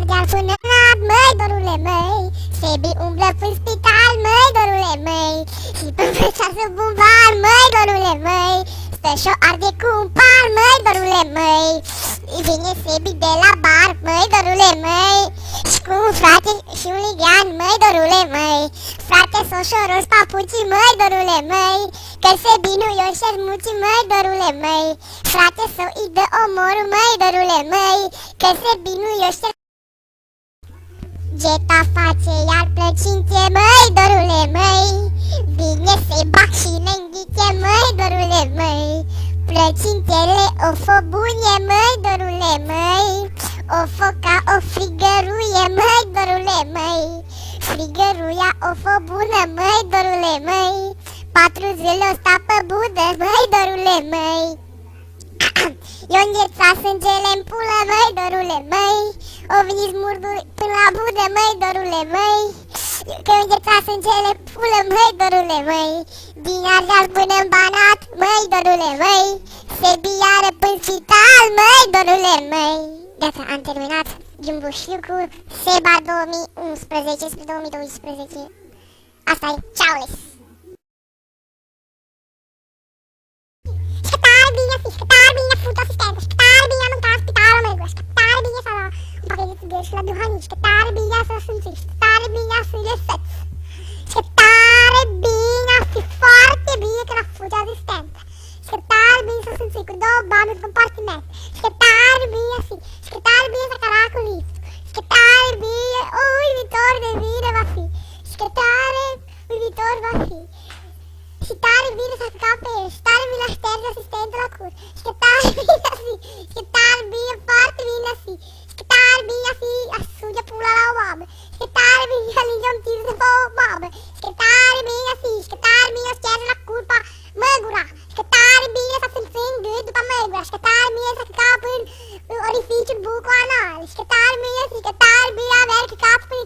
ardeal până noapte, măi, dorule, măi. Sebi umblă în spital, măi, dorule, măi. Și pământează bumbar, măi, dorule, măi. Stă și-o arde cu un par, măi, dorule, măi. Vine Sebi de la bar, măi, dorule, măi. Și cu un frate și un ligian, măi, dorule, măi. Frate s-o șoros papucii, măi, dorule, măi. Că Sebi nu i-o șermuții, măi, dorule, măi. Frate s-o îi dă omorul, măi, dorule, măi. Că Sebi nu i-o șermuții. Geta face iar plăcinte, măi, dorule, măi. Vine să-i bag și ne-nghițe, măi, dorule, măi. Plăcintele o fă bune, măi, dorule, măi. O fă ca o frigăruie, măi, dorule, măi. Frigăruia o fă bună, măi, dorule, măi. 4 zile o sta pe budă, măi, dorule, măi. I-o îngheța sângele-n pulă, măi, dorule, măi. O venit smurdul până la budă, măi, dorule, măi. Că-i îngheța sângele-n pulă, măi, dorule, măi. Din Ardeal până-n Banat, măi, dorule, măi. Sebi iară până spital, măi, dorule, măi. Gata, am terminat Jumbușiu cu Seba 2011 spre 2012. Asta-i, ceau-les! Tare bine fi, că tare bine fut asistentă, și că tare bine am mâncat spitalul măiguă, și că tare bine să la un pachet de țigări și la duhanici, că tare bine să simți, și că tare bine să le săți, și că tare bine a fi foarte bine când a fost asistentă, și că tare bine să simți cu 2 bani în compartiment, și că tare bine fi, și că tare bine să căra cu liftul, și că tare bine un viitor de bine va fi, și că tare un viitor va fi. Și tare bine să căca pe el, și tare bine șterge asistentul la cur, și că tare bine a fi, și că tare bine, foarte bine a fi, și că tare bine a fi, a suge pula la o mamă, și că tare bine a linge un tir după o mamă, și că tare bine a fi, și că tare bine a șterge la curpa măgura, și că tare bine să simți în gât după măgura, și că tare bine să căca până orificiul buco anal, și că tare bine a fi, că tare bine a merg capul până